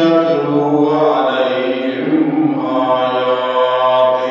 يتلو عليهم آياته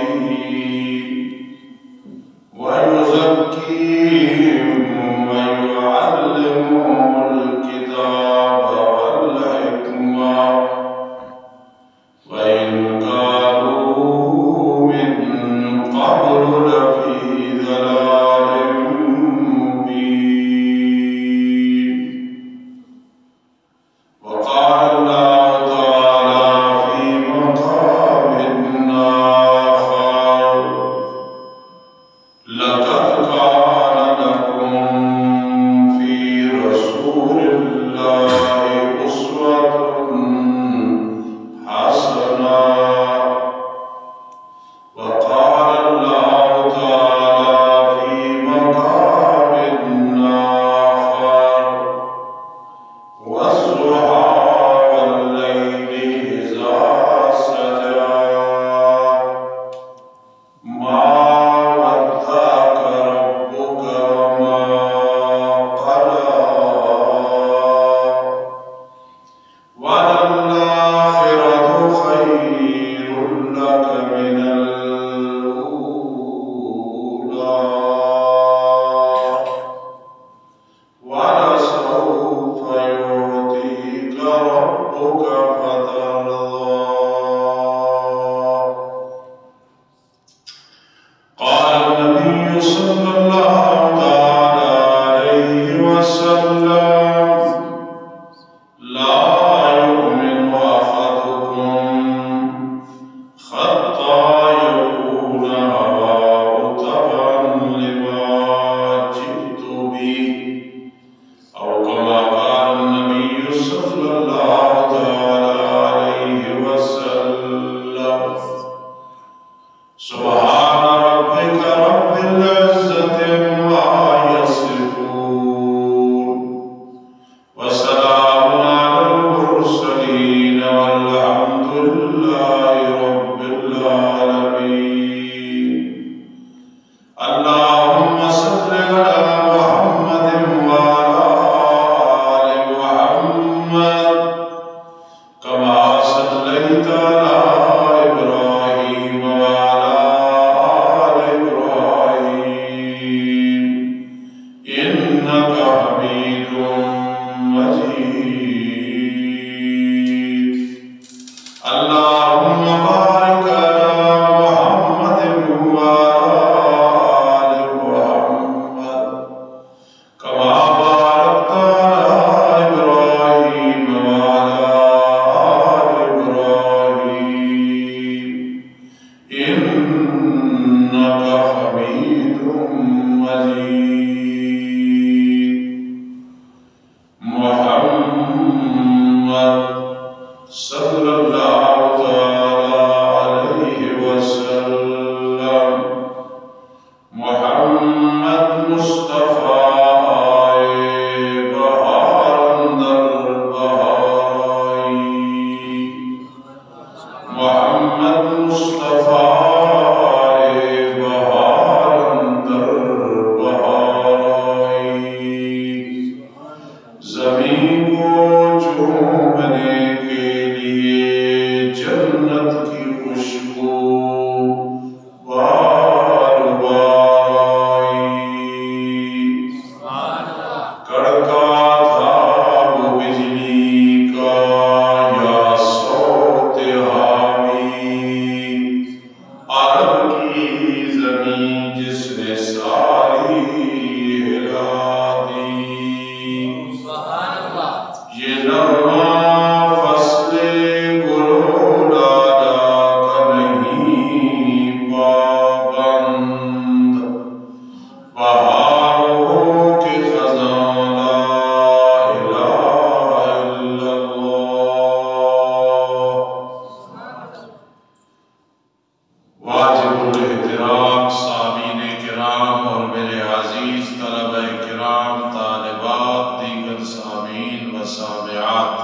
واجب الاحترام سامعین کرام اور میرے عزیز طلبہ کرام، طالبات، دیگر سامعین و سامعات،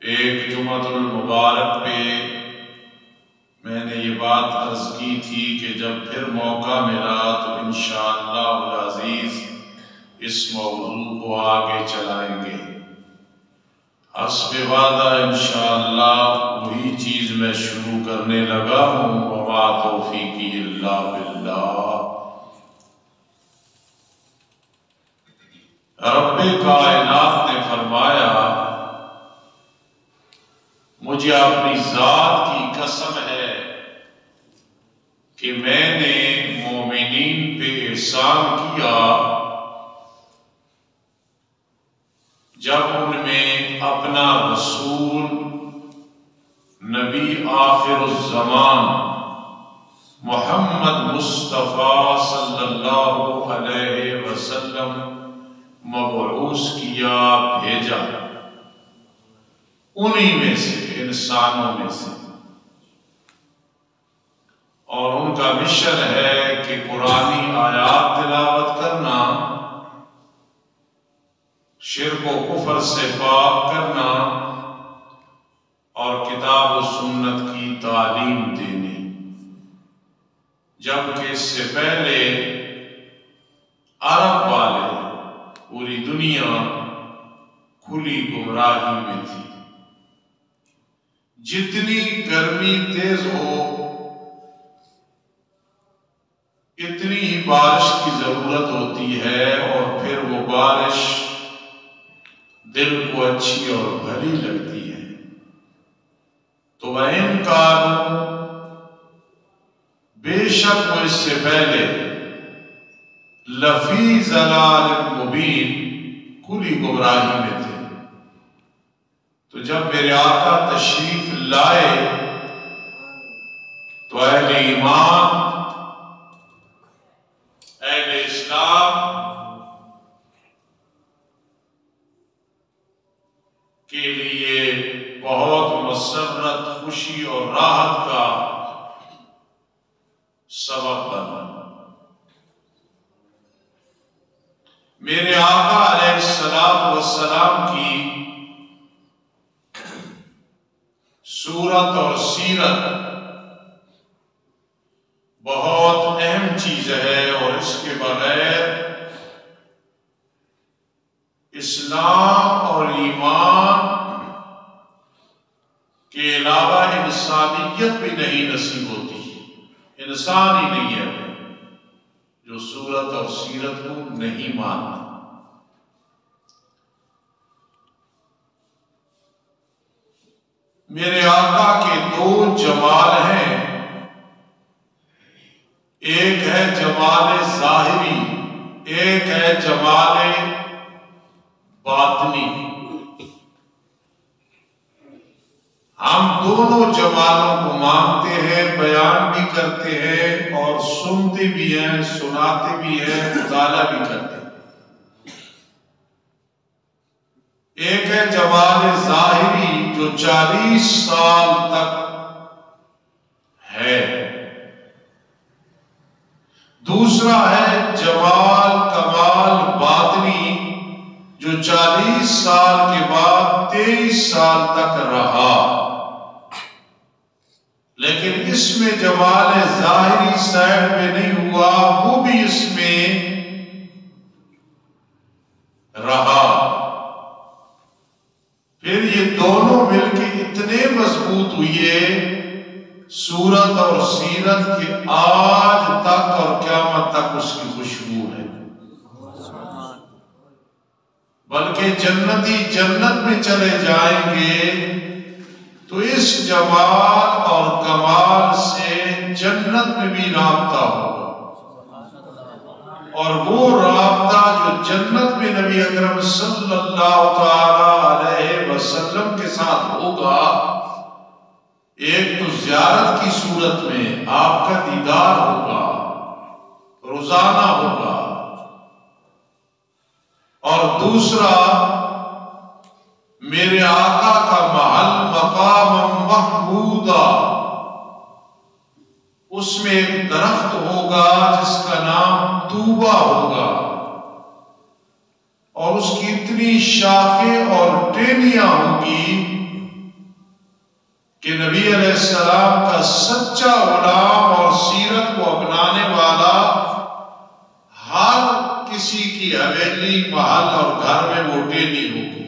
ایک جمعۃ المبارک پہ میں نے یہ بات عرض کی تھی کہ جب پھر موقع ملا تو انشاءاللہ العزیز اس موضوع کو آگے چلائیں گے۔ حسب وعدہ انشاءاللہ وہی چیز میں شروع کرنے لگا ہوں، وما توفیقی الا باللہ۔ رب کائنات نے فرمایا، مجھے اپنی ذات کی قسم ہے کہ میں نے مومنین پہ احسان کیا جب ان میں اپنا رسول نبی آخر الزمان محمد مصطفیٰ صلی اللہ علیہ وسلم مبعوث کیا، بھیجا، انہی میں سے، انسانوں میں سے، اور ان کا مشن ہے کہ قرآنی آیات تلاوت کرنا، شرک و کفر سے پاک کرنا اور کتاب و سنت کی تعلیم دینی، جبکہ اس سے پہلے عرب والے پوری دنیا کھلی گمراہی میں تھی۔ جتنی گرمی تیز ہو اتنی ہی بارش کی ضرورت ہوتی ہے، اور پھر وہ بارش دل کو اچھی اور بھلی لگتی ہے۔ تو وَإِن كَانُوا، بے شک وہ اس سے پہلے لَفِي ضَلَالٍ مُبِينٍ، کھلی گمراہی میں تھے۔ تو جب میرے آقا تشریف لائے تو اہل ایمان، اہل اسلام کے لیے بہت مسرت، خوشی اور راحت کا سبب بنا۔ میرے آقا علیہ السلام کی صورت اور سیرت بہت اہم چیز ہے، اور اس کے بغیر اسلام اور ایمان کے علاوہ انسانیت بھی نہیں نصیب ہوتی۔ انسان ہی نہیں ہے جو صورت اور سیرت کو نہیں مانتا۔ میرے آقا کے دو جمال ہیں، ایک ہے جمال ظاہری، ایک ہے جمال باطنی۔ ہم دونوں جمالوں کو مانتے ہیں، بیان بھی کرتے ہیں، اور سنتے بھی ہیں، سناتے بھی ہیں، مطالعہ بھی کرتے ہیں۔ ایک ہے جمال ظاہری جو 40 سال تک ہے، دوسرا ہے جمال کمال باطنی جو 40 سال کے بعد 23 سال تک رہا۔ لیکن اس میں جمال ظاہری سائڈ میں نہیں ہوا، وہ بھی اس میں رہا۔ پھر یہ دونوں مل کے اتنے مضبوط ہوئے، صورت اور سیرت کے آج تک اور قیامت تک اس کی خوشبو ہے۔ بلکہ جنتی جنت میں چلے جائیں گے تو اس جمال اور کمال سے جنت میں بھی رابطہ ہوگا، اور وہ رابطہ جو جنت میں نبی اکرم صلی اللہ علیہ وسلم کے ساتھ ہوگا، ایک تو زیارت کی صورت میں آپ کا دیدار ہوگا، روزانہ ہوگا، اور دوسرا میرے آقا کا محل اس میں ایک درخت ہوگا جس کا نام طوبہ ہوگا، اور اس کی اتنی شاخیں اور ٹہنیاں ہوں گی کہ نبی علیہ السلام کا سچا غلام اور سیرت کو اپنانے والا ہر کسی کی حویلی، محل اور گھر میں وہ ٹہنی ہوگی،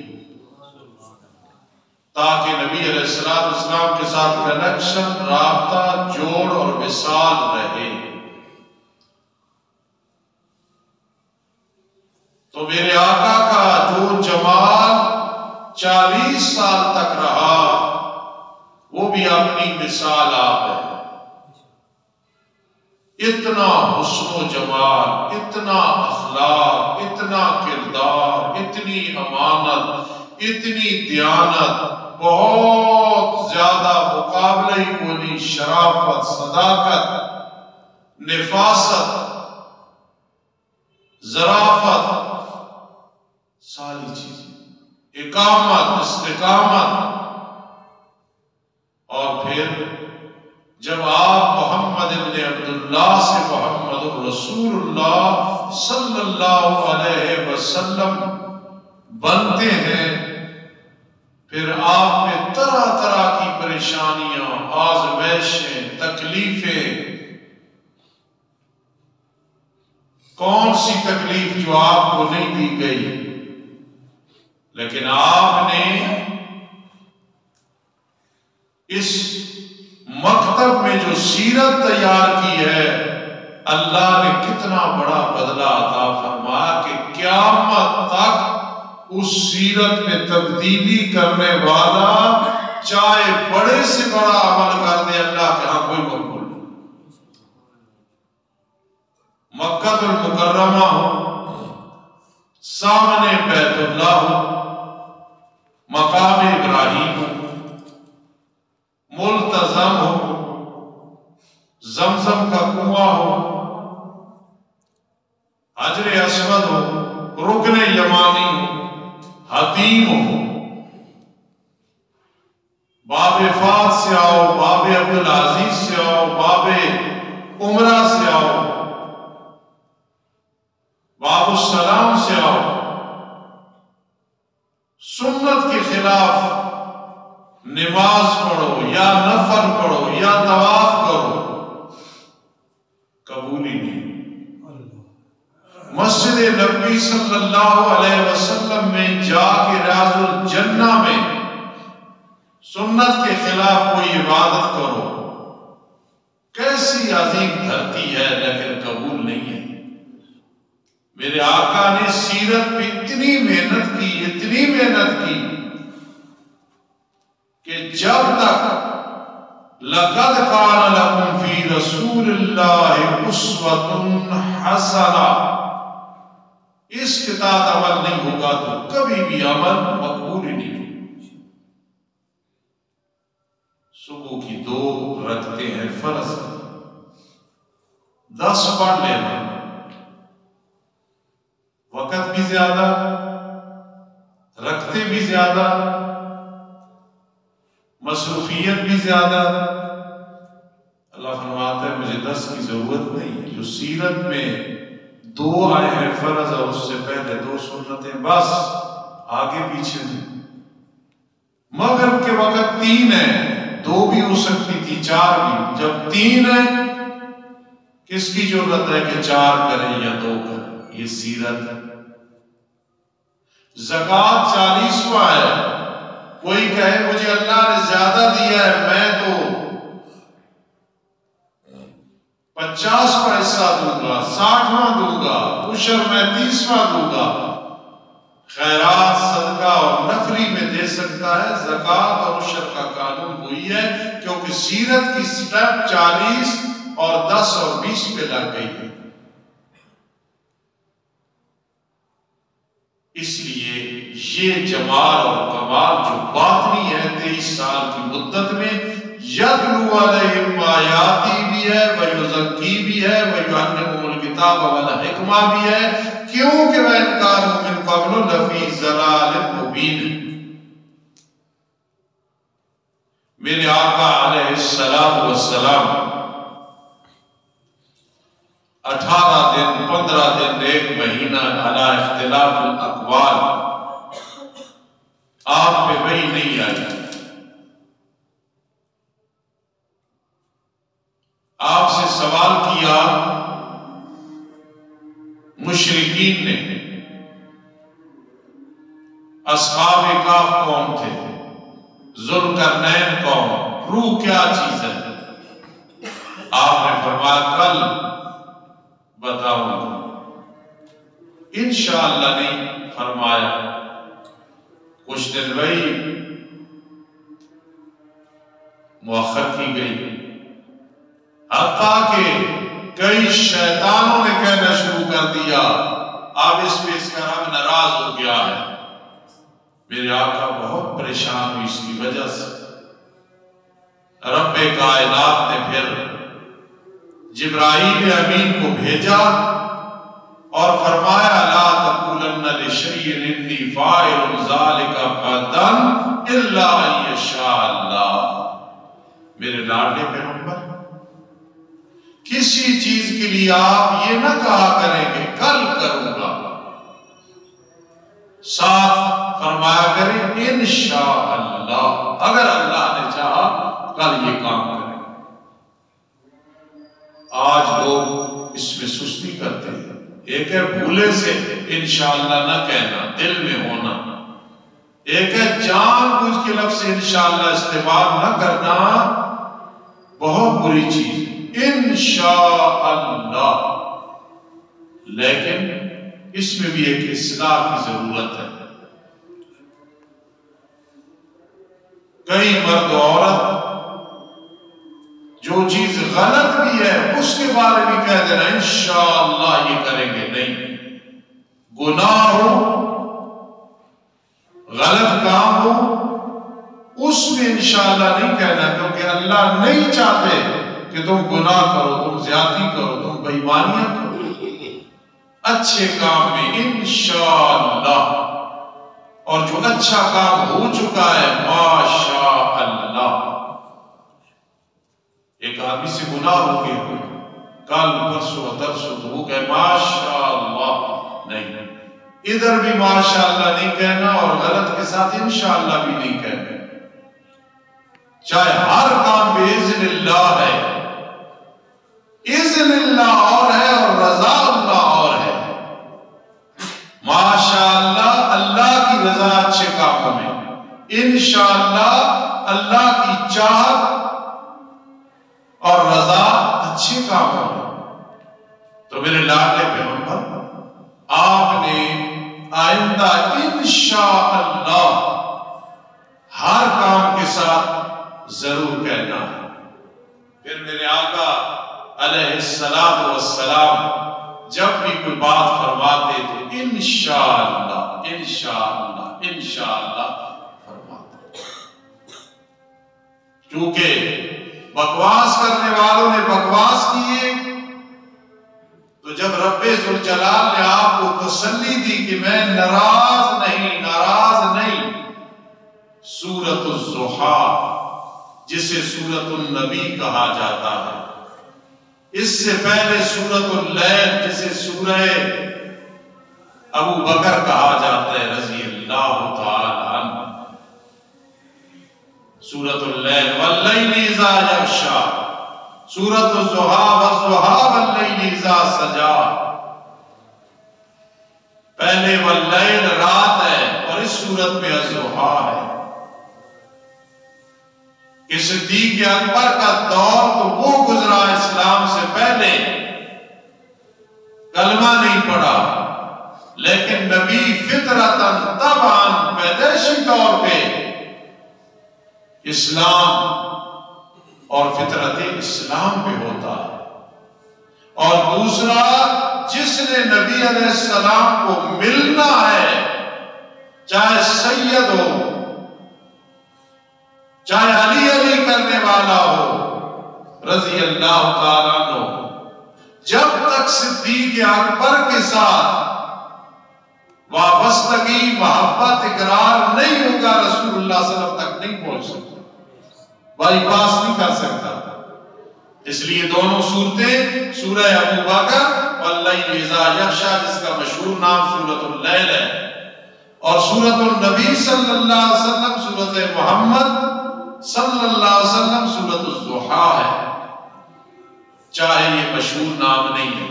تاکہ نبی علیہ السلام کے ساتھ کنیکشن، رابطہ، جوڑ اور وصال رہے۔ تو میرے آقا کا جو جمال 40 سال تک رہا، وہ بھی اپنی مثال آپ ہے۔ اتنا حسن و جمال، اتنا اخلاق، اتنا کردار، اتنی امانت، اتنی دیانت، بہت زیادہ مقابلہ ہی کوئی نہیں، شرافت، صداقت، نفاست، ظرافت، ساری چیزیں، اقامت، استقامت۔ اور پھر جب آپ محمد ابن عبداللہ سے محمد رسول اللہ صلی اللہ علیہ وسلم بنتے ہیں، پھر آپ میں طرح طرح کی پریشانیاں، آزمائشیں، تکلیفیں۔ کون سی تکلیف جو آپ کو نہیں دی گئی؟ لیکن آپ نے اس مکتب میں جو سیرت تیار کی ہے، اللہ نے کتنا بڑا بدلہ عطا فرمایا کہ قیامت تک اس سیرت میں تبدیلی کرنے والا چاہے بڑے سے بڑا عمل کر دے، اللہ کے ہاں کوئی مقبول نہیں۔ مکہ المکرمہ ہو، سامنے بیت اللہ ہو، مقام ابراہیم ہو، ملتزم ہو، زمزم کا کنواں ہو، حجر اسود ہو، رکن یمانی ہو، حتیم ہو، باب فات سے آؤ، باب عبدالعزیز سے آؤ، باب عمرہ سے آؤ، باب السلام سے آؤ، سنت کے خلاف نماز پڑھو یا نفل پڑھو یا طواف کرو، قبول ہی نہیں۔ مسجد نبوی صلی اللہ علیہ وسلم میں جا کے ریاض الجنہ میں سنت کے خلاف کوئی عبادت کرو، کیسی عظیم دھرتی ہے، لیکن قبول نہیں ہے۔ میرے آقا نے سیرت پہ اتنی محنت کی، اتنی محنت کی کہ جب تک لَقَدْ كَانَ لَكُمْ فِي رَسُولِ اللَّهِ أُسْوَةٌ حَسَنَةٌ اس کے تحت عمل نہیں ہوگا تو کبھی بھی عمل مقبول ہی نہیں۔ صبح کی 2 رکعتیں ہیں فرض، 10 پڑھ لینا، وقت بھی زیادہ، رکعتیں بھی زیادہ، مصروفیت بھی زیادہ۔ اللہ فرماتا ہے مجھے 10 کی ضرورت نہیں، جو سیرت میں 2 آئے ہیں فرض اور اس سے پہلے 2 سنتیں، بس آگے پیچھے نہیں۔ مغرب کے وقت 3 ہیں، 2 بھی ہو سکتی تھی، 4 بھی۔ جب 3 ہیں کس کی ضرورت ہے کہ 4 کریں یا 2 کریں؟ یہ سیرت ہے۔ زکوٰۃ 40واں ہے، کوئی کہے مجھے اللہ نے زیادہ دیا ہے، میں تو 50 کا حصہ دوں گا، 60واں دوں گا، عشر میں 30واں دوں گا۔ خیرات، صدقہ اور نفلی میں دے سکتا ہے، زکوٰۃ اور عشر کا قانون وہی ہے، کیونکہ سیرت کی سٹیپ 40 اور 10 اور 20 پہ لگ گئی ہے۔ اس لیے یہ جمال اور کمال جو باطنی ہے 23 سال کی مدت میں، یتلو علیہم آیاتی بھی ہے، ویزکی بھی ہے، ویعلمہم الکتاب والحکمہ بھی ہے، کیونکہ وَإِن كَانُوا مِن قَبْلُ لَفِي ضَلَالٍ مُبِينٍ۔ میرے آقا علیہ السلام 18 دن 15 دن 1 مہینہ علی اختلاف الاقوال آپ پہ وحی نہیں آئی. آپ سے سوال کیا مشرکین نے اصحاب کہف کون تھے، ذوالقرنین کون، روح کیا چیز ہے. آپ نے فرمایا کل بتاؤں گا. انشاءاللہ نہیں فرمایا. کچھ دن وہی مؤخر کی گئی، حتیٰ کہ کئی شیطانوں نے کہنا شروع کر دیا اب اس پہ اس کا رب ناراض ہو گیا ہے. میرے آقا بہت پریشان ہوئی اس کی وجہ سے. رب کائنات نے پھر جبرائیل امین کو بھیجا اور فرمایا لا تقولن لشیء انی فاعل ذلک غدا الا ان یشاء اللہ. میرے لاڈلے پیغمبر، کسی چیز کے لیے آپ یہ نہ کہا کریں کہ کل کروں گا، صاف فرمایا کریں انشاءاللہ، اگر اللہ نے چاہا کل یہ کام کریں. آج لوگ اس میں سستی کرتے ہیں. ایک ہے بھولے سے انشاءاللہ نہ کہنا، دل میں ہونا. ایک ہے جان بوجھ کے لفظ انشاءاللہ استعمال نہ کرنا، بہت بری چیز ہے. انشاءاللہ، لیکن اس میں بھی ایک اصلاح کی ضرورت ہے. کئی مرد و عورت جو چیز غلط بھی ہے اس کے بارے میں کہہ دینا انشاءاللہ یہ کریں گے. نہیں، گناہ ہو، غلط کام ہو، اس میں انشاءاللہ نہیں کہنا، کیونکہ اللہ نہیں چاہتے کہ تم گناہ کرو، تم زیادتی کرو، تم بے ایمانیاں کرو. اچھے کام میں انشاءاللہ، اور جو اچھا کام ہو چکا ہے ماشاءاللہ. ایک آدمی سے گناہ ہو گیا کل پرسوں ترسوں تو وہ کہے ماشاءاللہ، نہیں، ادھر بھی ماشاءاللہ نہیں کہنا اور غلط کے ساتھ انشاءاللہ بھی نہیں کہنا. چاہے ہر کام باذن اللہ ہے، اذن اللہ اور ہے اور رضا اللہ اور ہے. ماشاءاللہ اللہ کی رضا اچھے کاموں میں، انشاءاللہ اللہ کی چاہت اور رضا اچھے کاموں میں. تو میرے لاڈلے پیغمبر، آپ نے آئندہ انشاءاللہ ہر کام کے ساتھ ضرور کہنا ہے. پھر میرے آقا علیہ السلام جب بھی کوئی بات فرماتے تھے انشاءاللہ انشاءاللہ انشاءاللہ فرماتے. چونکہ بکواس کرنے والوں نے بکواس کیے تو جب رب ذوالجلال نے آپ کو تسلی دی کہ میں ناراض نہیں. سورۃ الضحیٰ جسے سورۃ النبی کہا جاتا ہے، اس سے پہلے سورۃ اللیل جسے سورہ ابو بکر کہا جاتا ہے رضی اللہ تعالی عنہ. سورۃ اللیل واللیل اذا یغشی، سورۃ الضحیٰ والضحیٰ واللیل اذا سجا. پہلے واللیل رات ہے اور اس سورت میں الضحیٰ ہے. کہ صدیق اکبر کا دور تو وہ گزرا اسلام سے پہلے، کلمہ نہیں پڑا، لیکن نبی فطرتاً طبعاً پیدائشی طور پہ اسلام اور فطرت اسلام پہ ہوتا ہے. اور دوسرا، جس نے نبی علیہ السلام کو ملنا ہے، چاہے سید ہو، چاہے علی کرنے والا ہو رضی اللہ تعالیٰ عنہ، جب تک صدیق اکبر کے ساتھ وابستگی محبت اقرار نہیں ہوگا رسول اللہ صلی اللہ علیہ وسلم تک نہیں پہنچ سکتا، بائی پاس نہیں کر سکتا. اس لیے دونوں صورتیں سورہ ابو بکر واللیل اذا یغشی جس کا مشہور نام سورۃ اللیل ہے، اور سورۃ النبی صلی اللہ علیہ وسلم سورۃ محمد صلی اللہ علیہ وسلم سورۃ الضحیٰ ہے، چاہے یہ مشہور نام نہیں ہے۔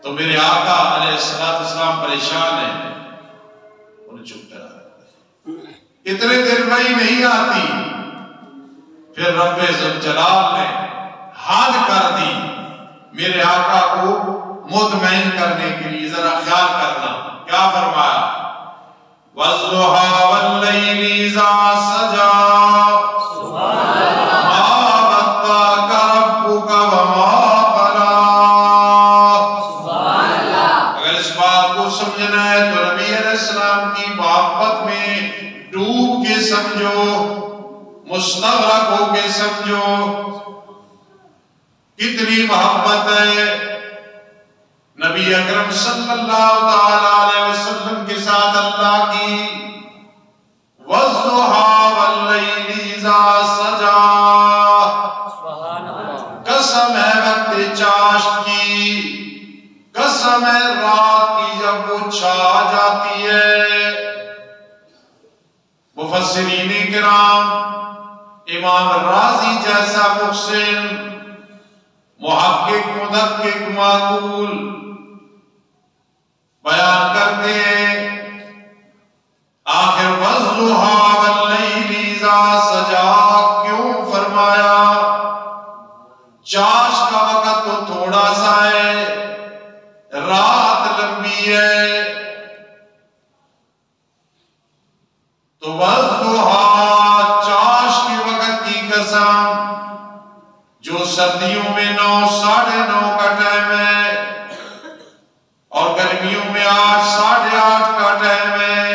تو میرے آقا علیہ السلام پریشان ہیں، انہیں چپ کرا، اتنے دیر وہی نہیں آتی، پھر رب ذوالجلال نے حد کر دی میرے آقا کو مطمئن کرنے کے لیے۔ ذرا خیال کرنا کیا فرمایا، وَالضُّحَىٰ وَاللَّيْلِ إِذَا سَجَىٰ مَا وَدَّعَكَ رَبُّكَ وَمَا قَلَىٰ۔ اگر اس بات کو سمجھنا ہے تو نبی علیہ السلام کی محبت میں ڈوب کے سمجھو، مستغرق ہو کے سمجھو، کتنی محبت ہے نبی اکرم صلی اللہ تعالی علیہ وسلم کے ساتھ اللہ کی۔ وَالضُّحَىٰ وَاللَّيْلِ إِذَا سَجَىٰ، قسم ہے وقت چاشت کی، قسم ہے رات کی جب وہ چھا جاتی ہے۔ مفسرین کرام امام راضی جیسا محسن محقق مدقق معقول بیان کرتے ہیں، آخر وَالضُّحَىٰ وَاللَّيْلِ إِذَا سَجَىٰ کیوں فرمایا؟ چاش کا وقت تو تھوڑا سا ہے، رات لمبی ہے، تو وَالضُّحَىٰ چاش کے وقت کی قسم، جو سردیوں میں 9 ساڑھے 9 کا ٹائم ہے اور گرمیوں میں 8 ساڑھے 8 کا ٹائم ہے،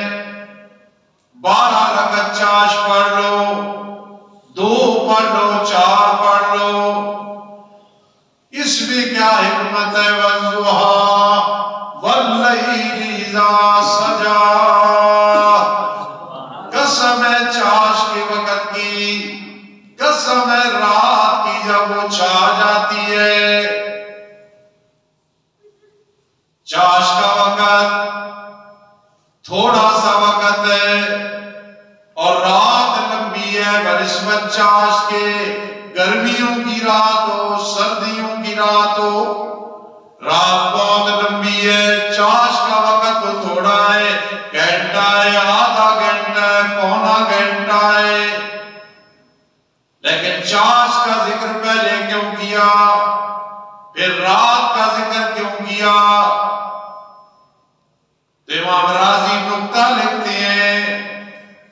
12 رکعت چاش پڑھ لو، 2 پڑھ لو، 4 پڑھ لو، اس میں کیا حکمت ہے؟ وَالضُّحَىٰ وَاللَّيْلِ إِذَا سَجَىٰ، قسم ہے چاش کے وقت کی، قسم ہے رات کی جب وہ چھا جاتی ہے۔ چاش کا وقت تھوڑا سا وقت ہے اور رات لمبی ہے بنسبت چاش کے، گرمیوں کی رات ہو سردیوں کی رات ہو، رات بہت لمبی ہے، چاش کا وقت تو تھوڑا ہے، گھنٹہ ہے، آدھا گھنٹہ ہے، پونا گھنٹہ ہے، لیکن چاش کا ذکر پہلے کیوں کیا، پھر رات کا ذکر کیوں کیا؟ تو امام راضی نکتہ لکھتے ہیں،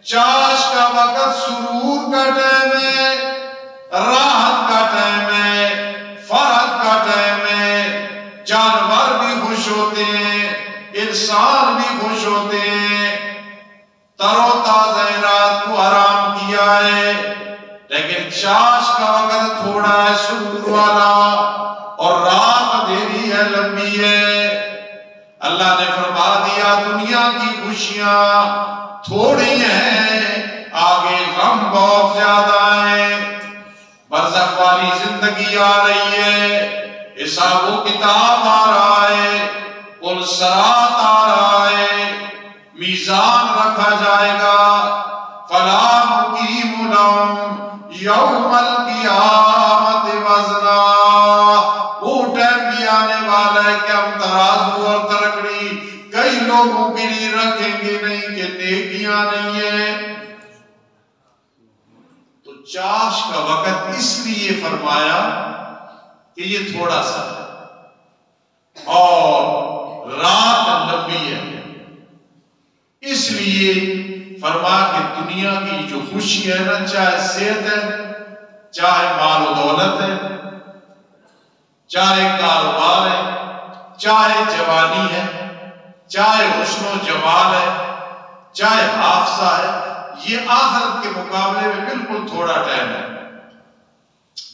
چاش کا وقت سرور کا ٹائم ہے، راحت کا ٹائم ہے، فرحت کا ٹائم ہے، جانور بھی خوش ہوتے ہیں، انسان بھی خوش ہوتے ہیں، تر و تازہ رات کو آرام کیا ہے، لیکن چاش کا وقت تھوڑا ہے سرور والا اور رات اندھیری ہے لمبی ہے۔ اللہ نے فرما دیا دنیا کی خوشیاں تھوڑی ہیں، آگے غم بہت زیادہ ہیں، برزخ والی زندگی آ رہی ہے، حساب و کتاب آ رہا ہے، پل صراط آ رہا ہے، میزان رکھا جائے گا، فلا نقیم لہم یوم القیامت وزنا، وہ ٹائم بھی آنے والا ہے کہ ہم ترازو اور ترکڑی کئی لوگوں کے لیے رکھیں گے نہیں کہ نیکیاں نہیں ہیں۔ تو چاش کا وقت اس لیے فرمایا کہ یہ تھوڑا سا ہے اور رات لمبی ہے، اس لیے فرما کہ دنیا کی جو خوشی ہے نا، چاہے صحت ہے، چاہے مال و دولت ہے، چاہے کاروبار ہے، چاہے جوانی ہے، چاہے حسن و جمال ہے، چاہے حافظہ ہے، یہ آخرت کے مقابلے میں بالکل تھوڑا ٹائم ہے،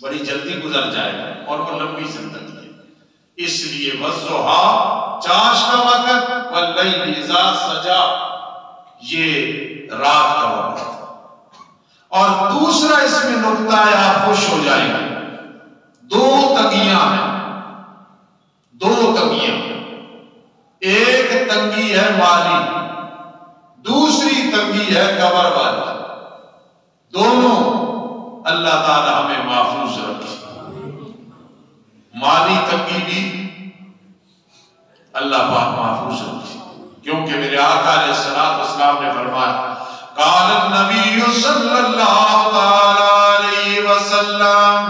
بڑی جلدی گزر جائے گا اور وہ لمبی زندگی ہے۔ اس لیے وَالضُّحَىٰ چاش کا وقت، وَاللَّيْلِ إِذَا سَجَىٰ یہ رات کا وقت، اور دوسرا اس میں نکتہ ہے آپ خوش ہو دونوں اللہ تعالی ہمیں محفوظ رکھے. مالی تنگی بھی اللہ پاک محفوظ رکھے، کیونکہ میرے آقا علیہ الصلوۃ والسلام نے فرمایا قال النبی صلی اللہ علیہ وسلم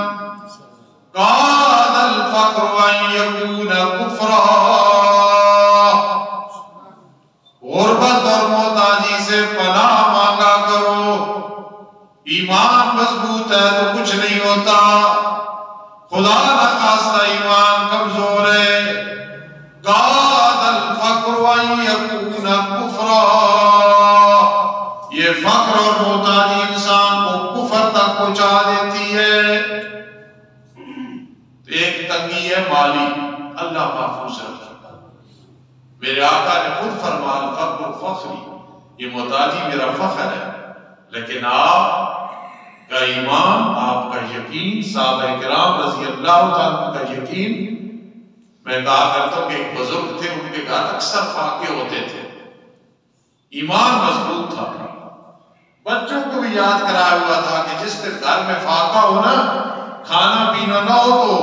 قاد الفقر ان یکون کفرا. غربت اور محتاجی سے پناہ مانگا کرو. ایمان مضبوط ہے تو کچھ نہیں ہوتا، خدا نخواستہ ایمان کمزور ہے. قاد الفقر ان یکون کفرا. یہ فقر اور محتاجی انسان کو کفر تک پہنچا دیتی ہے. ایک تنگی ہے مالی، اللہ محفوظ رکھے. میرے آقا نے خود فرمایا الفقر فخری، یہ محتاجی میرا فخر ہے. لیکن آپ کا ایمان، آپ کا یقین، صحابہ کرام رضی اللہ عنہ کا یقین. میں کہا کرتا ہوں کہ ایک بزرگ تھے، ان کے گھر اکثر فاقے ہوتے تھے، ایمان مضبوط تھا. بچوں کو بھی یاد کرایا ہوا تھا کہ جس دن گھر میں فاقہ ہو نا، کھانا پینا نہ ہو تو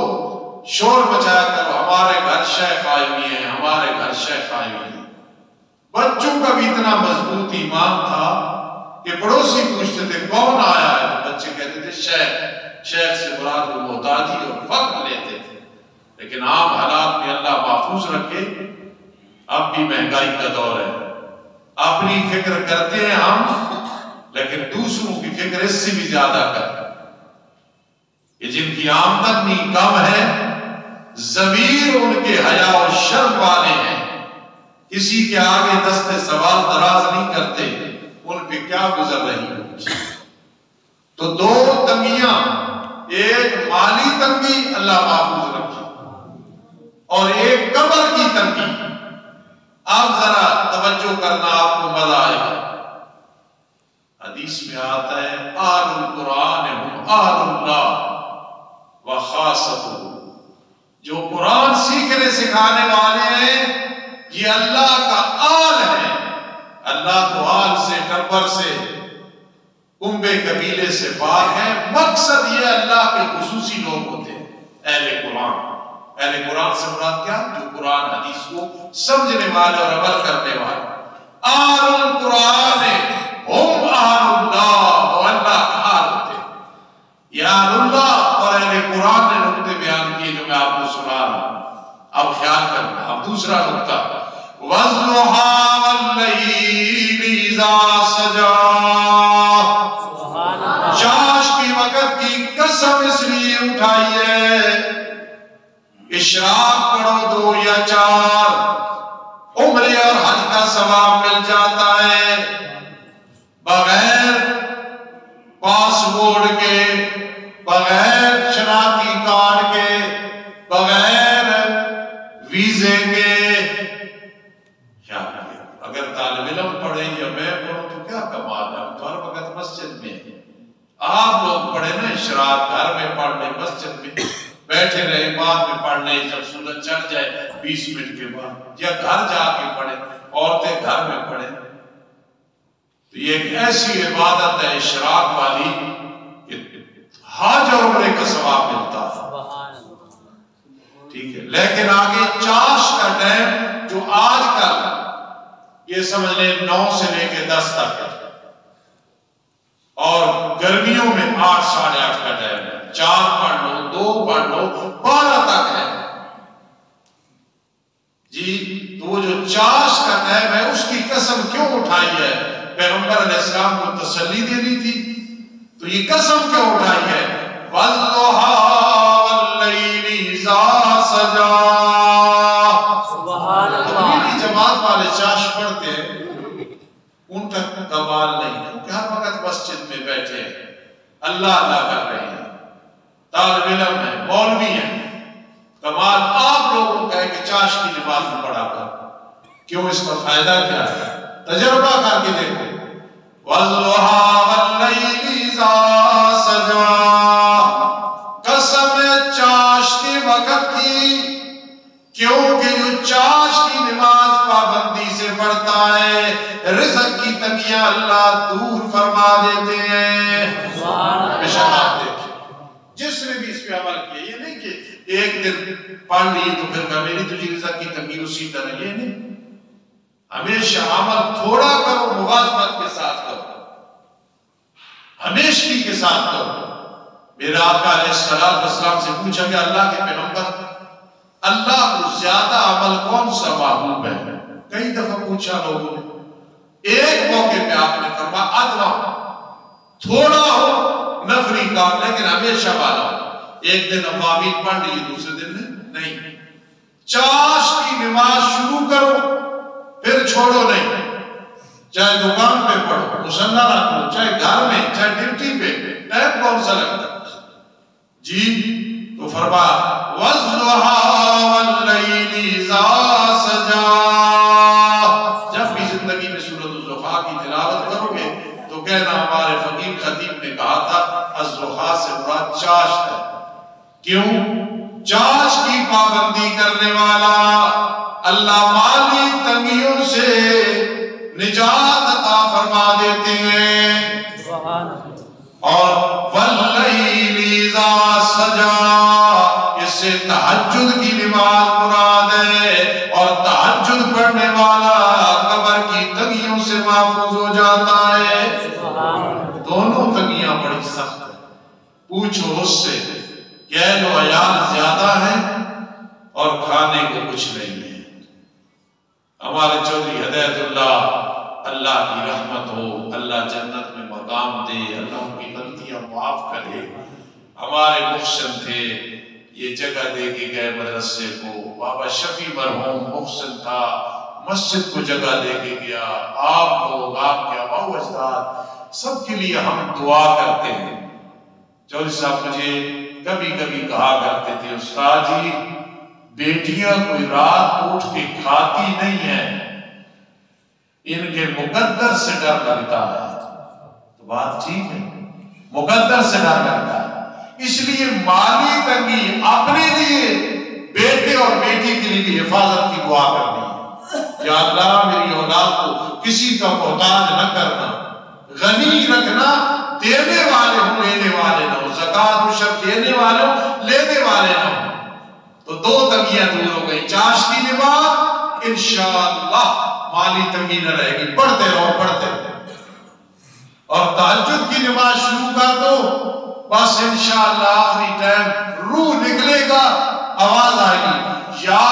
شور مچایا کرو ہمارے گھر شیخ آئے ہوئے ہیں، ہمارے گھر شیخ آئے ہوئے ہیں. بچوں کا بھی اتنا مضبوط ایمان تھا کہ پڑوسی پوچھتے تھے کون آیا ہے، تو بچے کہتے تھے شیخ. شیخ سے مراد وہ محتاجی اور فقر لیتے تھے. لیکن عام حالات میں اللہ محفوظ رکھے. اب بھی مہنگائی کا دور ہے، اپنی فکر کرتے ہیں ہم، لیکن دوسروں کی فکر اس سے بھی زیادہ کرتے ہیں. کہ جن کی آمدنی کم ہے، ضمیر ان کے حیا و شرم والے ہیں، کسی کے آگے دست سوال دراز نہیں کرتے، ان پہ کیا گزر رہی ہوگی. تو دو تنگیاں، ایک مالی تنگی اللہ محفوظ رکھے اور ایک قبر کی تنگی. آپ ذرا توجہ کرنا، آپ کو مزہ آئے گا. حدیث میں آتا ہے آل القرآن ہم آل اللہ وخاصتہ. جو قرآن سیکھنے سکھانے والے ہیں یہ اللہ کا آل ہے. اللہ تو آل سے، ٹبر سے، کنبے قبیلے سے پاک ہے. مقصد یہ اللہ کے خصوصی لوگ ہوتے ہیں، اہل قرآن. اہل قرآن سے مراد کیا؟ جو قرآن حدیث کو سمجھنے والے اور عمل کرنے والے. آل القرآن ہم آل اللہ، وہ اللہ کا آل ہوتے ہیں. یہ آل اللہ اور اہل قرآن نے نقطے بیان کیے جو میں آپ کو سنا رہا ہوں. اب خیال کرنا. اب دوسرا نقطہ وَالضُّحَىٰ وَاللَّيْلِ إِذَا سَجَىٰ. چاش کی وقت کی قسم اس لیے اٹھائی ہے، اشراق پڑھو 2 یا 4، عمرے اور حج کا ثواب مل جاتا ہے. بغیر پاسپورٹ کے، بغیر شناختی کارڈ کے، بغیر ویزے کے. کیا اگر طالب علم پڑھے یا میں پڑھوں تو کیا کمال ہے؟ ہم تو ہر وقت مسجد میں ہیں. آپ لوگ پڑھے نا اشراق گھر میں پڑھ لیں، مسجد میں بیٹھے رہے، بعد میں پڑھ لیں جب سورج چڑھ جائے 20 منٹ کے بعد، یا گھر جا کے پڑھیں. عورتیں گھر میں پڑھیں. تو یہ ایک ایسی عبادت ہے اشراق والی کہ حج اور عمرے کا ثواب ملتا ہے. ٹھیک ہے. لیکن آگے چاش کا ٹائم جو آج کل یہ سمجھ لیں 9 سے لے کے 10 تک ہے، اور گرمیوں میں 8 ساڑھے 8 کا ٹائم ہے. 4 پڑھ لو، 2 پڑھ لو، 12 تک ہے جی. تو وہ جو چاش کا ٹائم ہے اس کی قسم کیوں اٹھائی ہے؟ پیغمبر علیہ السلام کو تسلی دینی تھی، تو یہ قسم کیوں اٹھائی ہے؟ وَالضُّحَىٰ وَاللَّيْلِ إِذَا سَجَىٰ. تبلیغی جماعت والے چاش پڑھتے ہیں، ان کا کمال نہیں، کیونکہ ہر وقت مسجد میں بیٹھے ہیں، اللہ اللہ کر رہے ہیں، طالب علم ہیں، مولوی ہیں. کمال آپ لوگوں کا ہے کہ چاش کی نماز میں پڑھا کر. کیوں؟ اس کا فائدہ کیا ہے؟ تجربہ کر کے دیکھو. وَالضُّحَىٰ وَاللَّيْلِ إِذَا سَجَىٰ. قسم چاش کے وقت کی، کیونکہ جو چاش کی نماز پابندی سے پڑھتا ہے رزق کی تنگیاں اللہ دور فرما دیتے ہیں۔ بے شک آپ دیکھیں جس نے بھی اس پہ عمل کیا، یہ نہیں کہ ایک دن پڑھ لی تو پھر کہ میری تجھے رزق کی تنگی اسی طرح، یہ نہیں، ہمیشہ عمل تھوڑا کرو، مواظبت کے ساتھ کرو، ہمیشگی کے ساتھ کرو۔ میرا آقا علیہ السلام سے پوچھا کہ اللہ کے پیغمبر، اللہ کو زیادہ عمل کون سا محبوب ہے؟ کئی دفعہ پوچھا لوگوں نے، ایک موقع پہ آپ نے فرمایا ادنا، تھوڑا ہو نفلی کام لیکن ہمیشہ والا ہو۔ ایک دن ابابیل پڑھ لیے، دوسرے دن نہیں۔ چاش کی نماز شروع کرو پھر چھوڑو نہیں، چاہے دکان پہ پڑھو، مصلی رکھ لو، چاہے گھر میں، چاہے ڈیوٹی پہ، ٹائم کون سا لگتا جی؟ تو فرمایا وَالضُّحَىٰ وَاللَّيْلِ إِذَا سَجَىٰ۔ جب بھی زندگی میں سورۃ الضحیٰ کی تلاوت کرو گے تو کہنا ہمارے فقیر خطیب نے کہا تھا الضحیٰ سے مراد چاشت ہے۔ کیوں؟ چاشت کی پابندی کرنے والا اللہ مالی تنگیوں سے نجات عطا فرما دیتے ہیں۔ اور وَاللَّيْلِ إِذَا سَجَىٰ، اس سے تہجد کی نماز مراد ہے، اور تہجد پڑھنے والا قبر کی تنگیوں سے محفوظ ہو جاتا ہے۔ دونوں تنگیاں بڑی سخت ہیں، پوچھو اس سے، کہہ لو عیال زیادہ ہیں اور کھانے کو کچھ نہیں ہے۔ ہمارے چودھری ہدایت اللہ کی رحمت ہو، اللہ جنت میں مقام دے، اللہ ان کی غلطیاں معاف کرے۔ ہمارے محسن تھے، یہ جگہ دے کے گئے مدرسے کو۔ بابا شفیع مرحوم محسن تھا، مسجد کو جگہ دے کے گیا۔ آپ لوگ، آپ کے آباء و اجداد، سب کے لیے ہم دعا کرتے ہیں۔ چودھری صاحب مجھے کبھی کبھی کہا کرتے تھے، استاد جی بیٹیاں کوئی رات اٹھ کے کھاتی نہیں ہیں، ان کے مقدر سے ڈر لگتا ہے۔ تو بات ٹھیک ہے، مقدر سے ڈر لگتا ہے، اس لیے مالی تنگی اپنے لیے، بیٹے اور بیٹی کے لیے بھی حفاظت کی دعا کرنی ہے۔ یا اللہ میری اولاد کو کسی کا محتاج نہ کرنا، غنی رکھنا، دینے والے ہوں لینے والے نہ ہوں، زکوٰۃ عشر دینے والے ہوں لینے والے نہ ہوں۔ تو دو تنگیاں دور ہو گئی، چاش کی نماز، انشاءاللہ مالی تنگی نہ رہے گی، پڑھتے رہو پڑھتے رہو، اور تہجد کی نماز شروع کر دو، بس انشاءاللہ آخری ٹائم روح نکلے گا، آواز آئے گی، یا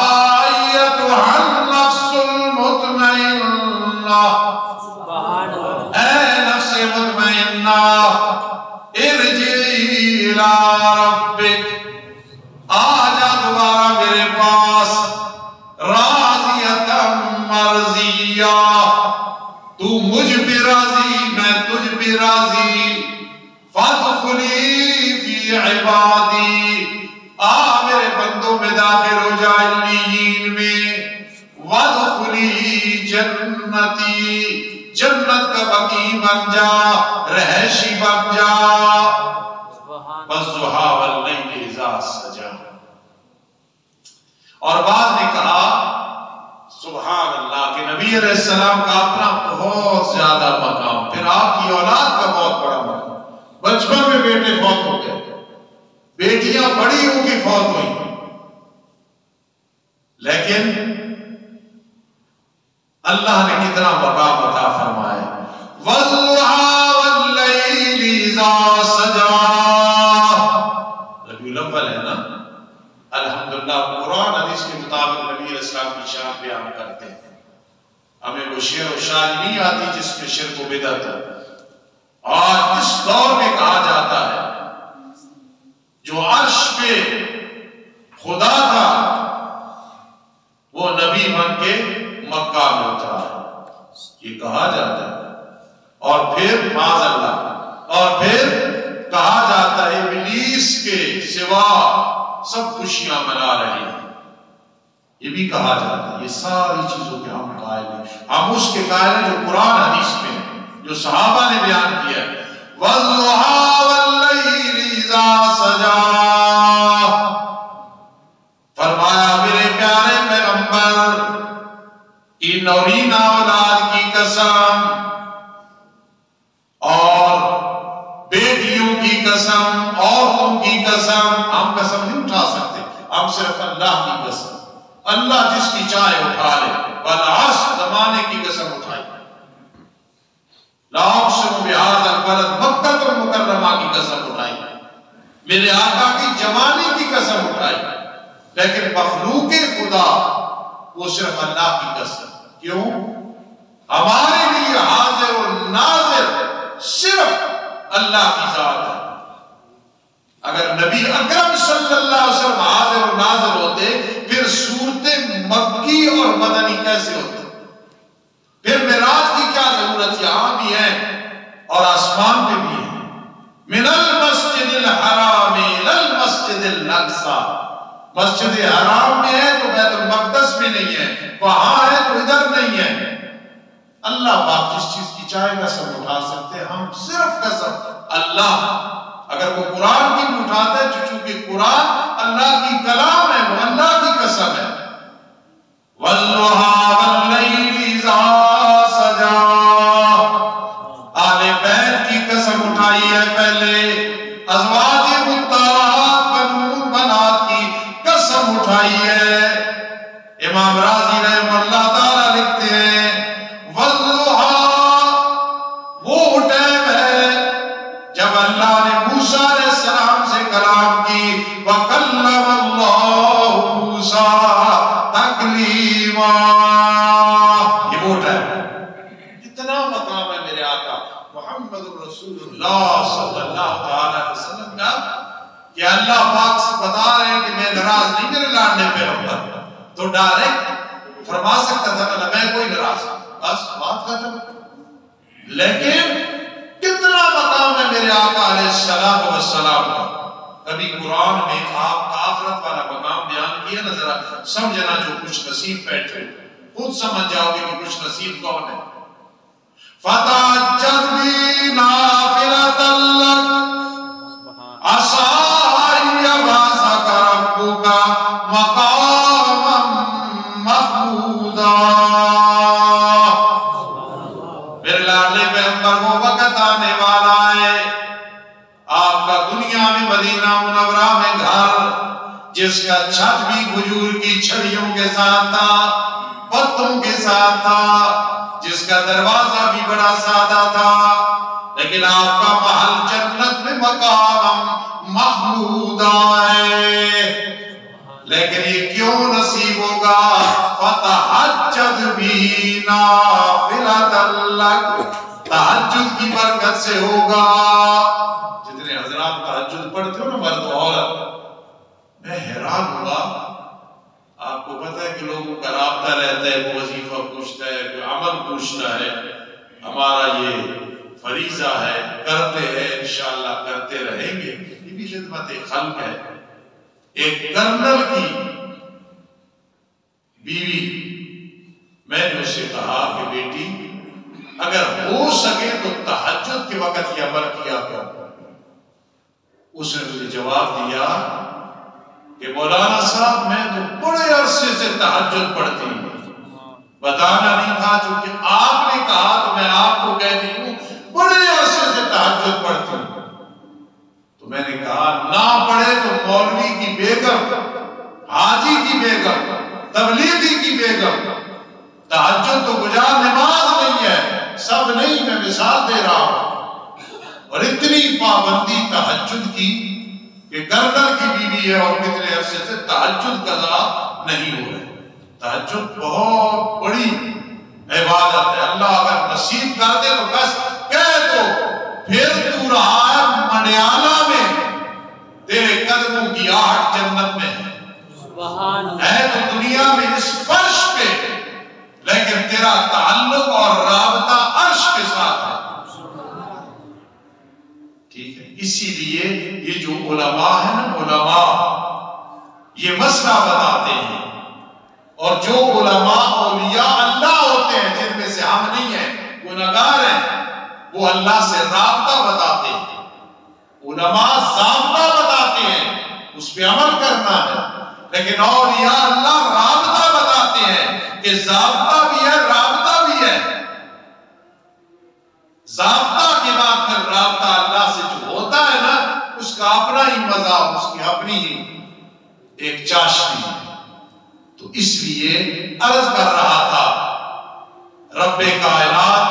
ایتھا النفس المطمئنہ، اے نفس مطمئنہ، ارجعی الی ربک، آجا دوبارہ میرے پاس، راضیۃ مرضیہ، تو مجھ پہ راضی میں تجھ پہ راضی، فادخلی فی عبادی، میرے بندوں میں داخل ہو جا علیین میں، وادخلی جنتی، جنت کا بقی بن جا، رہائشی بن جا۔ وَالضُّحَىٰ وَاللَّيْلِ إِذَا سَجَىٰ۔ اور بعد نے کہا سبحان اللہ کہ نبی علیہ السلام کا اپنا بہت زیادہ مقام، پھر آپ کی اولاد کا بہت بڑا مقام۔ بچپن میں بیٹے فوت ہو گئے، بیٹیاں بڑی ہو کے فوت ہوئی، لیکن اللہ نے کتنا مقام عطا فرمایا۔ وَالضُّحَىٰ وَاللَّيْلِ إِذَا سَجَىٰ، ربیع الاول ہے نا، الحمدللہ قرآن حدیث کے مطابق نبی علیہ السلام کی شان بیان کرتے ہیں۔ ہمیں وہ شعر و شاعری نہیں آتی جس میں شرک و بدعت ہے۔ آج اس دور میں کہا جاتا ہے جو عرش پہ خدا تھا وہ نبی بن کے مکہ میں اترا ہے، یہ کہا جاتا ہے۔ اور پھر معاذ اللہ، اور پھر کہا جاتا ہے ابلیس کے سوا سب خوشیاں منا رہے ہیں، یہ بھی کہا جاتا ہے۔ یہ ساری چیزوں کے ہم قائل ہیں، ہم اس کے قائل ہیں جو قرآن حدیث میں ہیں، جو صحابہ نے بیان کیا ہے۔ وَالضُّحَىٰ وَاللَّيْلِ إِذَا سَجَىٰ، فرمایا میرے پیارے پیغمبر کی نورین اولاد کی قسم، قسم، عورتوں کی قسم، ہم قسم نہیں اٹھا سکتے، ہم صرف اللہ کی قسم، اللہ جس کی چاہے اٹھا لے، والعصر زمانے کی قسم اٹھائی، لا اقسم بہذا البلد مکہ المکرمہ کی قسم اٹھائی، میرے آقا کی جوانی کی قسم اٹھائی، لیکن مخلوق خدا وہ صرف اللہ کی قسم. کیوں؟ ہمارے لیے حاضر و ناظر صرف اللہ کی ذات ہے. اگر نبی اکرم صلی اللہ علیہ وسلم حاضر و ناظر ہوتے پھر صورتیں مکی اور مدنی کیسے ہوتے؟ پھر معراج کی کیا ضرورت؟ یہاں بھی ہے اور آسمان پہ بھی ہے. من المسجد الحرام الى المسجد الاقصى، مسجد حرام میں ہے تو بیت المقدس میں نہیں ہے، وہاں ہے تو ادھر نہیں ہے. اللہ پاک جس چیز کی چاہے قسم اٹھا سکتے ہیں، ہم صرف قسم اللہ. اگر وہ قرآن کی بھی اٹھاتا ہے چونکہ قرآن اللہ کی کلام ہے، وہ اللہ کی قسم ہے. والضحى واللیل اذا سجا، آل بیت کی قسم اٹھائی ہے پہلے، ازواج مطہرات بنون بنات کی قسم اٹھائی ہے. امام راضی رحمہ اللہ تعالی لکھتے ہیں والضحى وہ ٹائم ہے جب اللہ نے موسیٰ علیہ السلام سے کلام کی، وَكَلَّمَ اللَّهُ مُوسَىٰ تَكْلِيمًا. یہ وہ ٹائم ہے. اتنا مقام ہے میرے آقا محمد رسول اللہ صلی اللہ علیہ وسلم کا کہ اللہ پاک سے بتا رہے ہیں کہ میں ناراض نہیں میرے لاڈلے پیغمبر. تو ڈائریکٹ فرما سکتا تھا کہ میں کوئی ناراض ہوں، بس بات ختم. لیکن کتنا مقام ہے میرے آقا علیہ السلام کا. کبھی قرآن میں آپ کا آخرت والا مقام بیان کیا نا، ذرا سمجھنا جو خوش نصیب بیٹھے خود سمجھ جاؤ گے کہ خوش نصیب کون ہے. فَتَعَجَّدْ بِي نَافِلَةً لَكَ عَسَىٰ أَن يَبْعَثَكَ رَبُّكَ مَقَامًا مَحْمُودًا. میرے لاڈلے پیغمبر وہ وقت آنے والا ہے آپ کا دنیا میں مدینہ منورہ میں گھر جس کا چھت بھی کھجور کی چھڑیوں کے ساتھ تھا، پتوں کے ساتھ تھا، جس کا دروازہ بھی بڑا سادہ تھا، لیکن آپ کا محل جنت میں مقام محمودہ ہے. لیکن یہ کیوں نصیب ہوگا؟ فَتَحَجَّدْ بِهِ نَافِلَةً لَكَ، تہجد کی برکت سے ہوگا. جتنے حضرات تہجد پڑھتے ہو نا مرد و عورت، میں حیران ہوا. آپ کو پتہ ہے کہ لوگوں کا رابطہ رہتا ہے، کوئی وظیفہ پوچھتا ہے، کوئی عمل پوچھتا ہے. ہمارا یہ فریضہ ہے، کرتے ہیں، انشاءاللہ کرتے رہیں گے. یہ بھی خدمت خلق ہے. ایک کرنل کی بیوی، میں نے اسے کہا کہ بیٹی اگر ہو سکے تو تہجد کے وقت یہ عمل کیا کر. اس نے مجھے جواب دیا کہ مولانا صاحب میں تو بڑے عرصے سے تہجد پڑھتی ہوں. بتانا نہیں تھا چونکہ آپ نے کہا تو میں آپ کو کہتی ہوں بڑے عرصے سے تہجد پڑھتی ہوں. تو میں نے کہا نہ پڑھے تو مولوی کی بیگم، حاجی کی بیگم، تبلیغی کی بیگم. تہجد تو گزار نماز نہیں ہے، سب نہیں، میں مثال دے رہا ہوں. اور اتنی پابندی تہجد کی کہ کرنل کی بیوی ہے اور کتنے عرصے سے تہجد قضا نہیں ہو رہے. تہجد بہت بڑی عبادت ہے. اللہ اگر نصیب کر دے تو بس کہہ دو پھر تو رہا ہے مڈیالہ میں، تیرے قدموں کی آہٹ جنت میں ہے تو دنیا میں اس فرش پہ، لیکن تیرا تعلق اور رابطہ عرش کے ساتھ ہے. ٹھیک ہے، اسی لیے یہ جو علماء ہیں نا، علماء یہ مسئلہ بتاتے ہیں. اور جو علماء اولیاء اللہ ہوتے ہیں جن میں سے ہم نہیں ہیں، گناہگار ہیں، وہ اللہ سے رابطہ بتاتے ہیں. علماء ضابطہ بتاتے ہیں، اس پہ عمل کرنا ہے. لیکن اولیاء اللہ رابطہ بتاتے ہیں کہ ضابطہ بھی ہے، رابطہ بھی ہے. ضابطہ کے بعد پھر رابطہ اللہ سے جو ہوتا ہے نا، غذا اس کی اپنی ایک چاشنی ہے. تو اس لیے عرض کر رہا تھا رب کائنات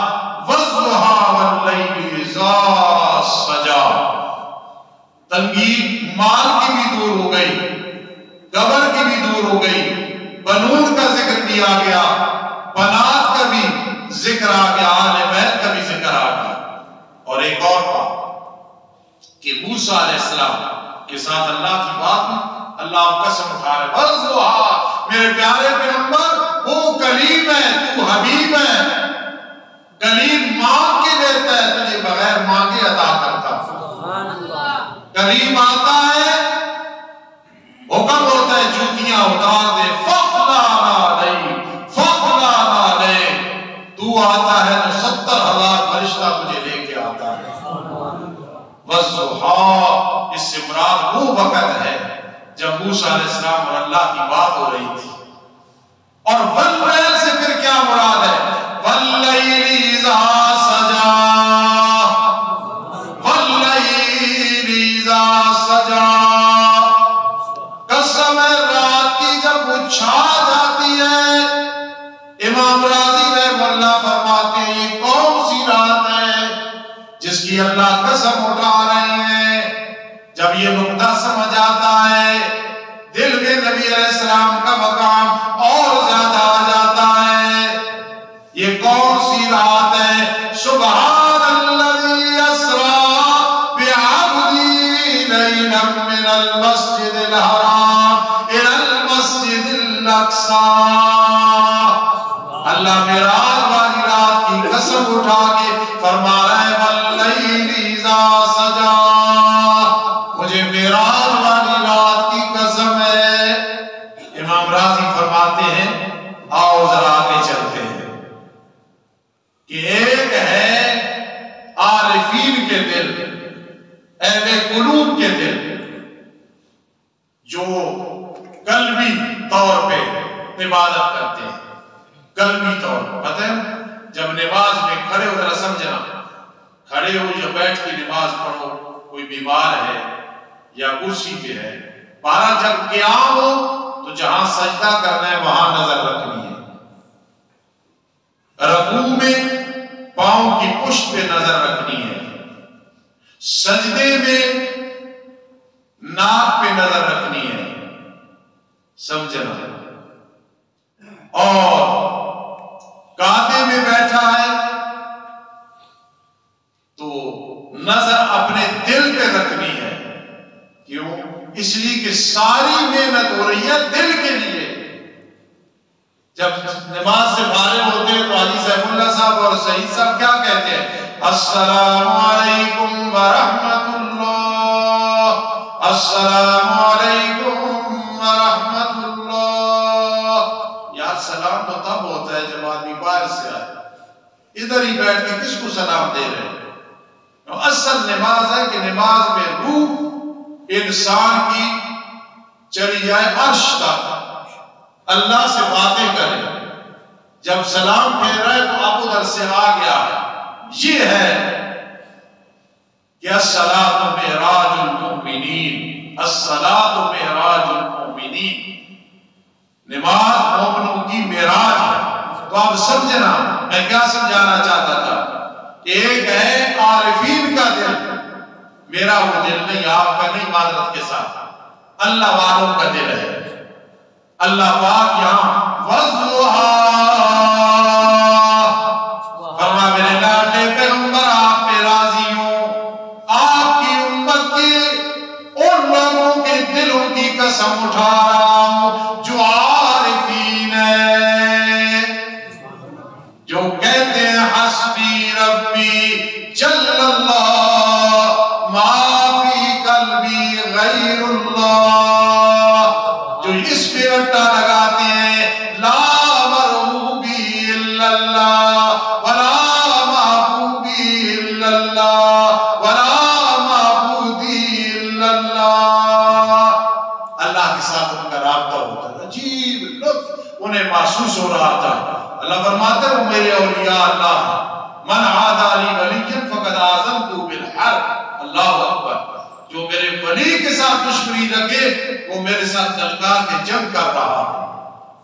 وَالضُّحَىٰ وَاللَّيْلِ إِذَا سَجَىٰ. تنگی مال کی بھی دور ہو گئی، قبر کی بھی دور ہو گئی، بنون کا ذکر کیا گیا، بنات کا بھی ذکر آ گیا، اہل بیت کا بھی ذکر آ گیا. اور ایک اور بات کہ موسیٰ علیہ السلام کے ساتھ اللہ کی بات میں اللہ قسم اٹھا رہے وَالضُّحَىٰ میرے پیارے پیغمبر وہ کلیم ہے، تو حبیب ہے. کلیم مانگ کے دیتا ہے، تجھے بغیر مانگے عطا کرتا. کلیم آتا ہے، حکم ہوتا ہے جوتیاں اتار دے، فَخْلَعْ عَلَيْهِ فَخْلَعْ عَلَيْهِ. تو آتا ہے تو 70,000 فرشتہ تجھے لے کے آتا ہے. وَالضُّحَىٰ اس سے مراد وہ وقت ہے جب موسیٰ علیہ السلام اور اللہ کی بات ہو رہی تھی. اور واللیل سے پھر کیا مراد ہے؟ واللیل اذا سجا، واللیل اذا سجا. قسم ہے رات کی جب وہ چھا جاتی ہے. امام راضی رحمہ اللہ فرماتے ہیں یہ کون سی رات ہے جس کی اللہ قسم اٹھا رہے ہیں؟ جب یہ نقطہ سمجھ آتا ہے دل میں نبی علیہ السلام کا مقام اور زیادہ آ جاتا ہے. یہ کون سی رات ہے؟ سبحان الذی اسریٰ بعبدہ لیلا من المسجد الحرام الی المسجد الاقصی. اللہ معراج والی رات کی قسم اٹھا کے فرما رہا ہے واللیل اذا سجا، مجھے معراج والی رات کی قسم ہے. امام راضی فرماتے ہیں آؤ ذرا آگے چلتے ہیں کہ ایک ہے عارفین کے دل، اہل قلوب کے دل جو قلبی طور پہ عبادت کرتے ہیں. قلبی طور پر پتہ ہے جب نماز میں کھڑے ہو، ذرا سمجھنا، کھڑے ہو یا بیٹھ کے نماز پڑھو، کوئی بیمار ہے یا کرسی پہ ہے، بارہ جب قیام ہو تو جہاں سجدہ کرنا ہے وہاں نظر رکھنی ہے. رکوع میں پاؤں کی پشت پہ نظر رکھنی ہے. سجدے میں ناک پہ نظر رکھنی ہے. سمجھنا. اور کعبے میں بیٹھا ہے تو نظر اپنے دل پہ رکھنی ہے. کیوں؟ اس لیے کہ ساری محنت ہو رہی ہے دل کے لیے. جب نماز سے فارغ ہوتے ہیں تو حاجی سیف اللہ صاحب اور سعید صاحب کیا کہتے ہیں؟ السلام علیکم ورحمت اللہ، السلام علیکم ورحمت اللہ. یار سلام تو تب ہوتا ہے جب آدمی باہر سے آئے، ادھر ہی بیٹھ کے کس کو سلام دے رہے ہیں؟ اصل نماز ہے کہ نماز میں روح انسان کی چلی جائے عرش تک، اللہ سے باتیں کرے. جب سلام پھیر رہے تو اب ادھر سے آ گیا ہے. یہ ہے کہ الصلاۃ معراج المؤمنین، الصلاۃ معراج المؤمنین، نماز مومنوں کی معراج ہے. تو آپ سمجھنا میں کیا سمجھانا چاہتا تھا. ایک ہے عارفین کا دل، میرا وہ دل نہیں، آپ کا نہیں، معذرت کے ساتھ اللہ والوں کا دل ہے. اللہ پاک یہاں وَالضُّحَىٰ فرما میرے لاڈلے پیغمبر آپ پہ راضی ہوں، آپ کی امت کے ان لوگوں کے دلوں کی قسم اٹھا رہا ہوں جو عارفین ہیں، جو کہتے ہیں حسبی ربی جل اللہ ما فی قلبی غیر اللہ، جو اس پہ رٹا لگاتے ہیں لا مرحوبی الا اللہ ولا محبوبی الا اللہ ولا معبودی الا اللہ. اللہ کے ساتھ ان کا رابطہ ہوتا ہے، عجیب لطف انہیں محسوس ہو رہا تھا. اللہ فرماتا ہے وہ میرے اولیاء اللہ ہیں. من عادى لي وليا فقد آذنته بالحرب. اللہ اکبر. جو میرے ولی کے ساتھ دشمنی رکھے وہ میرے ساتھ للکار کے جنگ کر رہا ہے.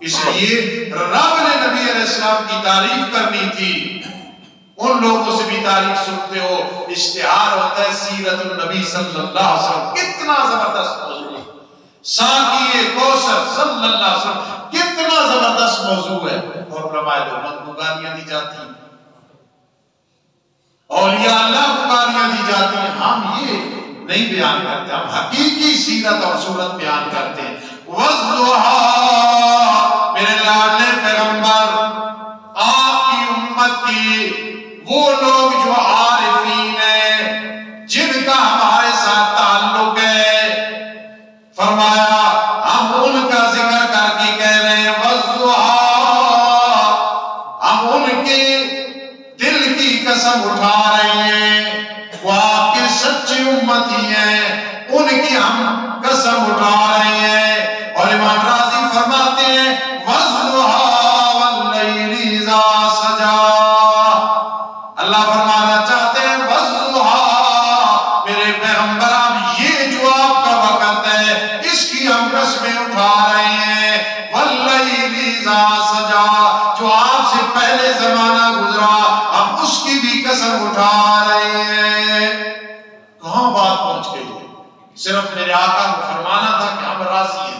اس لیے رب نے نبی علیہ السلام کی تعریف کرنی تھی. ان لوگوں سے بھی تعریف سنتے ہو, اشتہار ہوتا ہے سیرت النبی صلی اللہ علیہ وسلم, کتنا زبردست موضوع ہے. ساقی کوثر صلی اللہ علیہ وسلم کتنا زبردست موضوع ہے. اور علماء دیوبند کو گالیاں دی جاتی ہیں, اولیاء اللہ کو گالیاں دی جاتی ہیں. ہم یہ نہیں بیان کرتے, ہم حقیقی سیرت اور صورت بیان کرتے ہیں. وَالضُّحَىٰ, میرے لاڈلے پیغمبر, آپ کی امت کی وہ لوگ جو عارفین ہیں, جن کا ہمارے ساتھ تعلق ہے, فرمایا ہم ان کا ذکر کر کے کہہ رہے ہیں وَالضُّحَىٰ, ہم ان کے دل کی قسم اٹھا رہے ہیں. وہ آپ کے سچے امتی ہیں, ان کی ہم قسم اٹھا رہے ہیں. اور امام راضی فرماتے ہیں وَالضُّحَىٰ وَاللَّيْلِ إِذَا سَجَىٰ, اللہ فرمانا چاہتے ہیں وَالضُّحَىٰ, میرے پیغمبر آپ یہ جو آپ کا وقت ہے اس کی ہم قسمیں اٹھا رہے ہیں. وَاللَّيْلِ إِذَا سَجَىٰ, جو آپ سے پہلے زمانہ گزرا ہم اس کی بھی قسم اٹھا رہے ہیں. کہاں بات پہنچ گئی ہے؟ صرف میرے آقا کو فرمانا تھا کہ ہم راضی ہیں.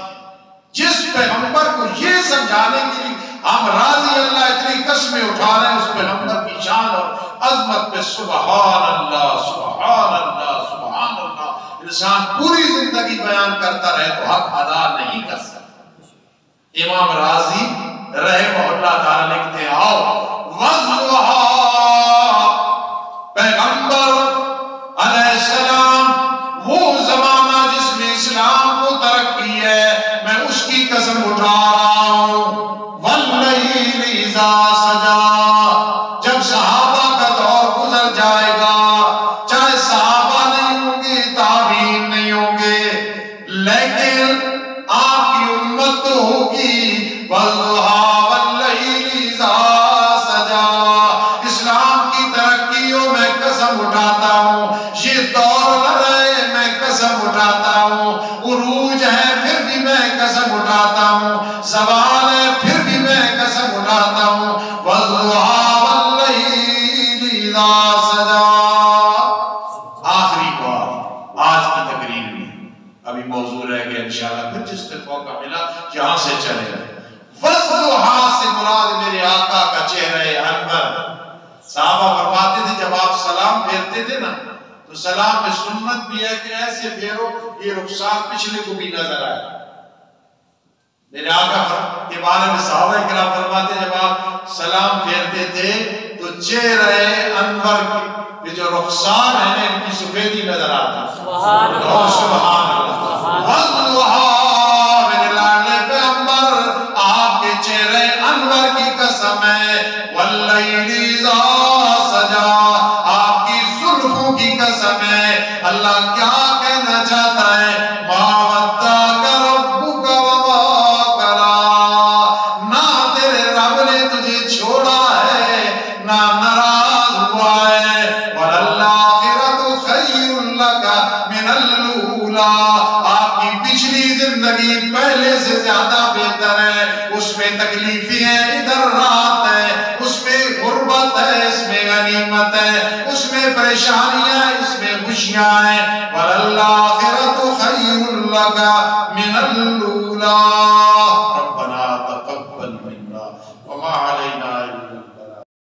جس پیغمبر کو یہ سمجھانے کے لیے ہم راضی اللہ اتنی قسمیں اٹھا رہے ہیں, اس پیغمبر کی شان اور عظمت پہ سبحان اللہ سبحان اللہ سبحان اللہ انسان پوری زندگی بیان کرتا رہے تو حق ادا نہیں کر سکتا. امام راضی رحمہ اللہ تعالی لکھتے ہیں آؤ وَالضُّحَىٰ, پیغمبر علیہ السلام وہ زمانہ جس میں اسلام کو ترقی ہے میں اس کی قسم اٹھا رہا ہوں. وَاللَّيْلِ إِذَا سَجَىٰ, جب صحابہ کا دور گزر جائے گا, چاہے صحابہ نہیں ہوں گے تابعین نہیں ہوں گے, لیکن آپ کی امت تو ہوگی. وَالضُّحَىٰ وَاللَّيْلِ إِذَا سَجَىٰ, اسلام کی ترقیوں میں قسم اٹھاتا ہوں, یہ دور نہ رہے میں قسم اٹھاتا ہوں, عروج ہے پھر بھی میں قسم اٹھاتا ہوں, زوال ہے پھر بھی میں قسم اٹھاتا ہوں. وَالضُّحَىٰ وَاللَّيْلِ إِذَا سَجَىٰ. آخری بات آج کی تقریر میں, ابھی موضوع رہ گیا انشاءاللہ پھر جس سے موقع ملا یہاں سے چلے گئے. وَالضُّحَىٰ سے مراد میرے آقا کا چہرہ انور. صحابہ فرماتے تھے جب آپ سلام پھیرتے تھے نا تو سلام میں سنت بھی ہے کہ ایسے پھیرو یہ رخسار پچھلے کو بھی نظر آئے. میرے آقا کے بارے میں صحابہ کرام فرماتے جب آپ سلام پھیرتے تھے تو چہرہ انور کے جو رخسار ہیں ان کی سفیدی نظر آتا. سبحان اللہ سبحان اللہ. وَالضُّحَىٰ, میرے لاڈلے پیغمبر آپ کے چہرہ انور کی قسم ہے. وَاللَّيْلِ إِذَا سَجَىٰ, آپ کی زلفوں کی قسم ہے. اللہ کیا کہنا چاہتا ہے؟ مَا وَدَّعَكَ رَبُّكَ وَمَا قَلَىٰ, نہ تیرے رب نے تجھے چھوڑا ہے نہ ناراض ہوا ہے. وَلَلْآخِرَةُ خَيْرٌ لَكَ مِنَ الْأُولَىٰ, آپ کی پچھلی زندگی پہلے سے زیادہ بہتر ہے. اس میں تکلیفیں ہیں, ادھر راحت ہے, اس میں غربت ہے, اس میں غنیمت ہے, اس میں پریشانیاں, اس میں خوشیاں ہیں. وَلَلْآخِرَةُ خَيْرٌ لَكَ مِنَ الْأُولَىٰ. رَبَّنَا تَقَبَّلْ مِنَّا وَمَا عَلَيْنَا